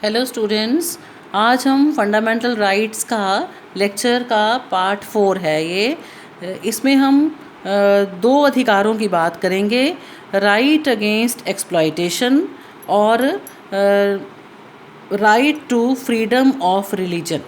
Hello students, आज हम fundamental rights का लेक्चर का पार्ट 4 है ये। इसमें हम दो अधिकारों की बात करेंगे, राइट अगेंस्ट एक्सप्लॉयटेशन और right to freedom of religion.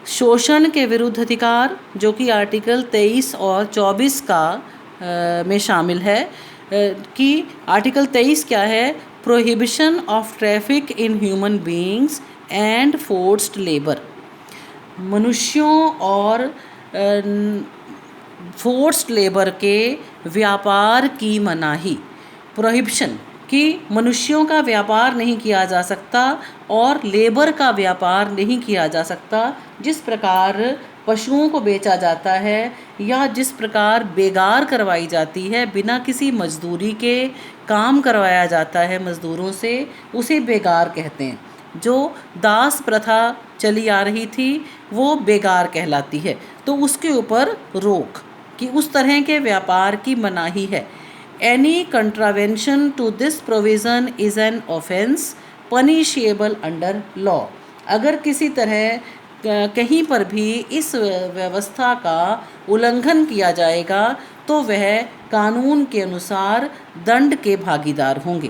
शोषण के विरुद्ध अधिकार जो कि आर्टिकल 23 और 24 का में शामिल है। कि आर्टिकल 23 क्या है? Prohibition of traffic in human beings and forced labour. मनुष्यों और फोर्स्ड लेबर के व्यापार की मनाही। प्रोहिबिशन कि मनुष्यों का व्यापार नहीं किया जा सकता और लेबर का व्यापार नहीं किया जा सकता। जिस प्रकार पशुओं को बेचा जाता है या जिस प्रकार बेगार करवाई जाती है, बिना किसी मजदूरी के काम करवाया जाता है मजदूरों से, उसे बेगार कहते हैं। जो दास प्रथा चली आ रही थी वो बेगार कहलाती है। तो उसके ऊपर रोक कि उस तरह के व्यापार की मनाही है। Any contravention to this provision is an offence punishable under law। अगर किसी तरह कहीं पर भी इस व्यवस्था का उल्लंघन किया जाएगा तो वह कानून के अनुसार दंड के भागीदार होंगे।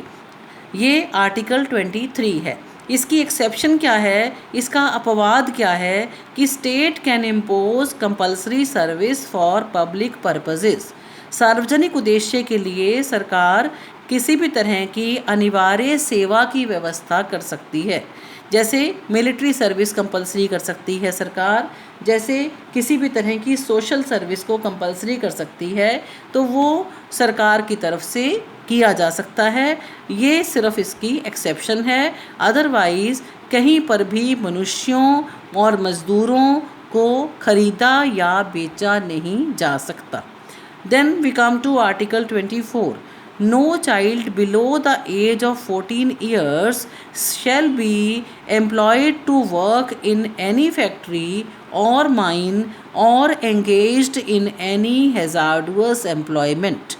ये आर्टिकल 23 है। इसकी एक्सेप्शन क्या है, इसका अपवाद क्या है कि state can impose compulsory service for public purposes. सार्वजनिक उद्देश्य के लिए सरकार किसी भी तरह की अनिवार्य सेवा की व्यवस्था कर सकती है। जैसे मिलिट्री सर्विस कंपल्सरी कर सकती है सरकार, जैसे किसी भी तरह की सोशल सर्विस को कंपल्सरी कर सकती है, तो वो सरकार की तरफ से किया जा सकता है। ये सिर्फ इसकी एक्सेप्शन है। अदरवाइज़ कहीं पर भी मनुष्यों और मज़दूरों को खरीदा या बेचा नहीं जा सकता। Then we come to Article 24. No child below the age of 14 years shall be employed to work in any factory or mine or engaged in any hazardous employment।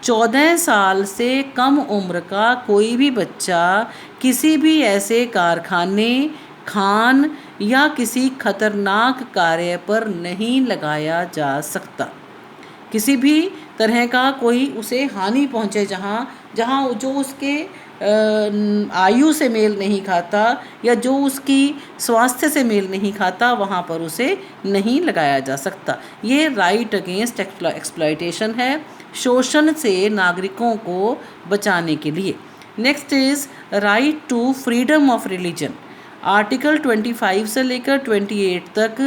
14 साल से कम उम्र का कोई भी बच्चा किसी भी ऐसे कारखाने, खान या किसी खतरनाक कार्य पर नहीं लगाया जा सकता। किसी भी तरह का कोई उसे हानि पहुँचे जहाँ जो उसके आयु से मेल नहीं खाता या जो उसकी स्वास्थ्य से मेल नहीं खाता, वहाँ पर उसे नहीं लगाया जा सकता। ये राइट अगेंस्ट एक्सप्लॉयटेशन है, शोषण से नागरिकों को बचाने के लिए। Next is right to freedom of religion. Article 25 से लेकर 28 तक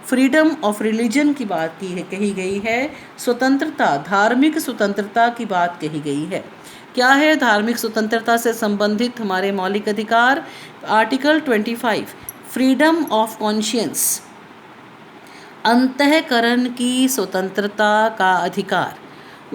फ्रीडम ऑफ रिलीजन की बात कही गई है। स्वतंत्रता, धार्मिक स्वतंत्रता की बात कही गई है। क्या है धार्मिक स्वतंत्रता से संबंधित हमारे मौलिक अधिकार? आर्टिकल 25 फ्रीडम ऑफ कॉन्शियंस, अंतःकरण की स्वतंत्रता का अधिकार।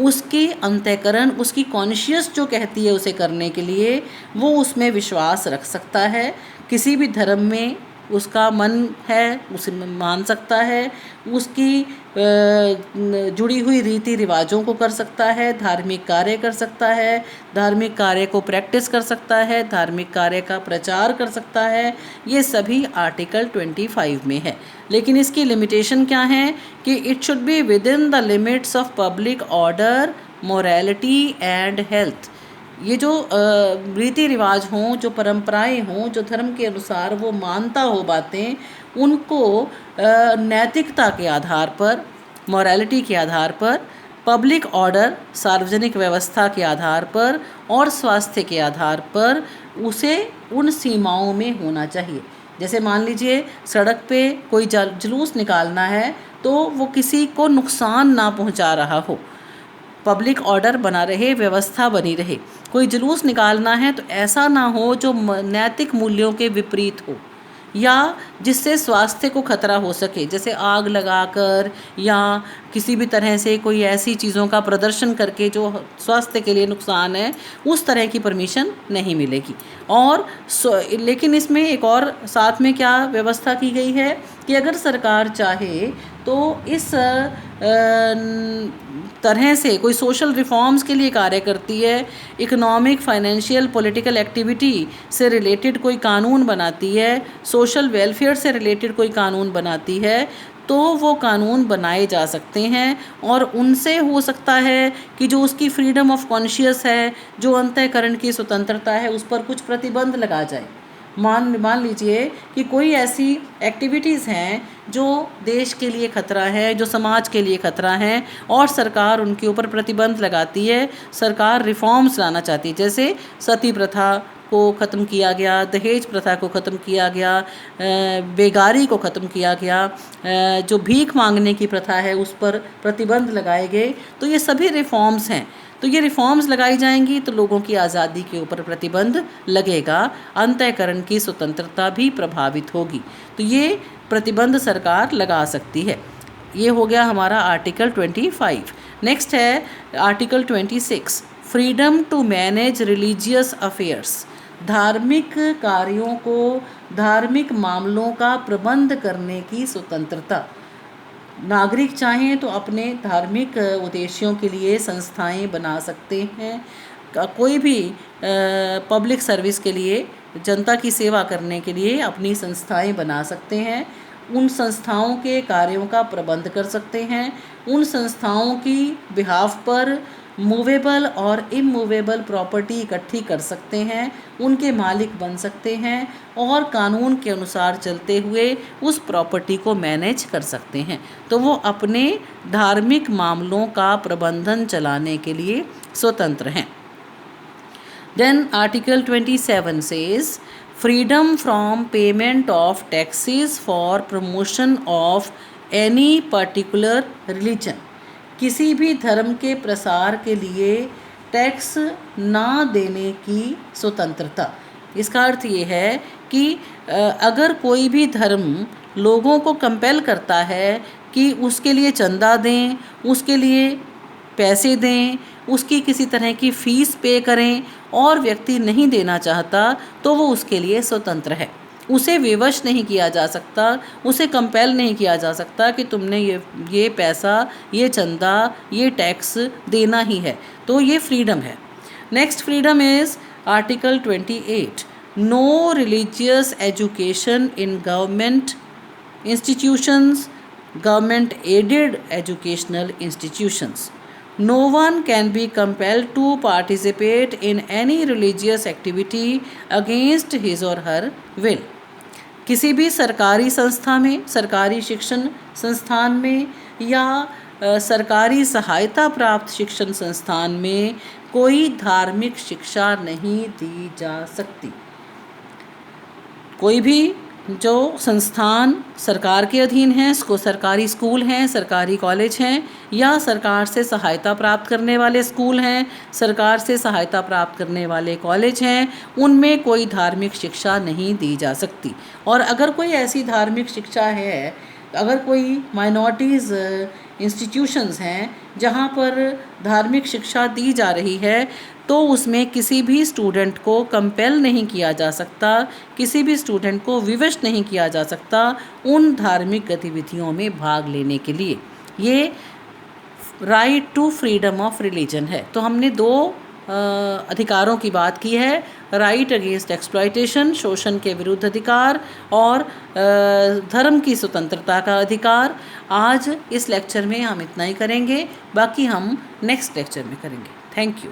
उसके अंतःकरण, उसकी कॉन्शियस जो कहती है उसे करने के लिए, वो उसमें विश्वास रख सकता है। किसी भी धर्म में उसका मन है उसे मान सकता है, उसकी जुड़ी हुई रीति रिवाजों को कर सकता है, धार्मिक कार्य कर सकता है, धार्मिक कार्य को प्रैक्टिस कर सकता है, धार्मिक कार्य का प्रचार कर सकता है। ये सभी आर्टिकल 25 में है। लेकिन इसकी लिमिटेशन क्या है कि it should be with in the limits of public order, morality and health. ये जो रीति रिवाज हों, जो परंपराएं हों, जो धर्म के अनुसार वो मानता हो बातें, उनको नैतिकता के आधार पर, मोरालिटी के आधार पर, पब्लिक ऑर्डर, सार्वजनिक व्यवस्था के आधार पर और स्वास्थ्य के आधार पर उसे उन सीमाओं में होना चाहिए। जैसे मान लीजिए सड़क पे कोई जुलूस निकालना है तो वो किसी को नुकसान ना पहुंचा रहा हो, पब्लिक ऑर्डर बना रहे, व्यवस्था बनी रहे। कोई जुलूस निकालना है तो ऐसा ना हो जो नैतिक मूल्यों के विपरीत हो या जिससे स्वास्थ्य को खतरा हो सके, जैसे आग लगाकर या किसी भी तरह से कोई ऐसी चीज़ों का प्रदर्शन करके जो स्वास्थ्य के लिए नुकसान है, उस तरह की परमिशन नहीं मिलेगी। और लेकिन इसमें एक और साथ में क्या व्यवस्था की गई है कि अगर सरकार चाहे तो इस तरह से कोई सोशल रिफॉर्म्स के लिए कार्य करती है, इकोनॉमिक, फाइनेंशियल, पॉलिटिकल एक्टिविटी से रिलेटेड कोई कानून बनाती है, सोशल वेलफेयर से रिलेटेड कोई कानून बनाती है, तो वो कानून बनाए जा सकते हैं और उनसे हो सकता है कि जो उसकी फ्रीडम ऑफ कॉन्शियस है, जो अंतःकरण की स्वतंत्रता है, उस पर कुछ प्रतिबंध लगा जाए। मान लीजिए कि कोई ऐसी एक्टिविटीज़ हैं जो देश के लिए खतरा है, जो समाज के लिए खतरा है, और सरकार उनके ऊपर प्रतिबंध लगाती है, सरकार रिफॉर्म्स लाना चाहती है। जैसे सती प्रथा को ख़त्म किया गया, दहेज प्रथा को ख़त्म किया गया, बेगारी को ख़त्म किया गया, जो भीख मांगने की प्रथा है उस पर प्रतिबंध लगाए गए। तो ये सभी रिफॉर्म्स हैं। तो ये रिफॉर्म्स लगाई जाएंगी तो लोगों की आज़ादी के ऊपर प्रतिबंध लगेगा, अंतःकरण की स्वतंत्रता भी प्रभावित होगी। तो ये प्रतिबंध सरकार लगा सकती है। ये हो गया हमारा आर्टिकल 25। नेक्स्ट है article 26, freedom to manage religious affairs. धार्मिक कार्यों को, धार्मिक मामलों का प्रबंध करने की स्वतंत्रता। नागरिक चाहें तो अपने धार्मिक उद्देश्यों के लिए संस्थाएं बना सकते हैं। कोई भी पब्लिक सर्विस के लिए, जनता की सेवा करने के लिए अपनी संस्थाएं बना सकते हैं। उन संस्थाओं के कार्यों का प्रबंध कर सकते हैं। उन संस्थाओं की बिहाफ पर मूवेबल और इमूवेबल प्रॉपर्टी इकट्ठी कर सकते हैं, उनके मालिक बन सकते हैं और कानून के अनुसार चलते हुए उस प्रॉपर्टी को मैनेज कर सकते हैं। तो वो अपने धार्मिक मामलों का प्रबंधन चलाने के लिए स्वतंत्र हैं। Then article 27 says freedom from payment of taxes for promotion of any particular religion. किसी भी धर्म के प्रसार के लिए टैक्स ना देने की स्वतंत्रता। इसका अर्थ ये है कि अगर कोई भी धर्म लोगों को कंपेल करता है कि उसके लिए चंदा दें, उसके लिए पैसे दें, उसकी किसी तरह की फ़ीस पे करें, और व्यक्ति नहीं देना चाहता, तो वो उसके लिए स्वतंत्र है। उसे विवश नहीं किया जा सकता, उसे कंपेल नहीं किया जा सकता कि तुमने ये पैसा, ये चंदा, ये टैक्स देना ही है। तो ये फ्रीडम है। Next freedom is article 28, no religious education in government institutions, government aided educational institutions. No one can be compelled to participate in any religious activity against his or her will. किसी भी सरकारी संस्था में, सरकारी शिक्षण संस्थान में या सरकारी सहायता प्राप्त शिक्षण संस्थान में कोई धार्मिक शिक्षा नहीं दी जा सकती। कोई भी जो संस्थान सरकार के अधीन हैं, उसको सरकारी स्कूल हैं, सरकारी कॉलेज हैं, या सरकार से सहायता प्राप्त करने वाले स्कूल हैं, सरकार से सहायता प्राप्त करने वाले कॉलेज हैं, उनमें कोई धार्मिक शिक्षा नहीं दी जा सकती। और अगर कोई ऐसी धार्मिक शिक्षा है, अगर कोई माइनॉरिटीज़ इंस्टीट्यूशंस हैं जहाँ पर धार्मिक शिक्षा दी जा रही है, तो उसमें किसी भी स्टूडेंट को कंपेल नहीं किया जा सकता, किसी भी स्टूडेंट को विवश नहीं किया जा सकता उन धार्मिक गतिविधियों में भाग लेने के लिए। ये right to freedom of religion है। तो हमने दो अधिकारों की बात की है, राइट अगेंस्ट एक्सप्लॉयटेशन, शोषण के विरुद्ध अधिकार, और धर्म की स्वतंत्रता का अधिकार। आज इस लेक्चर में हम इतना ही करेंगे, बाकी हम नेक्स्ट लेक्चर में करेंगे। Thank you.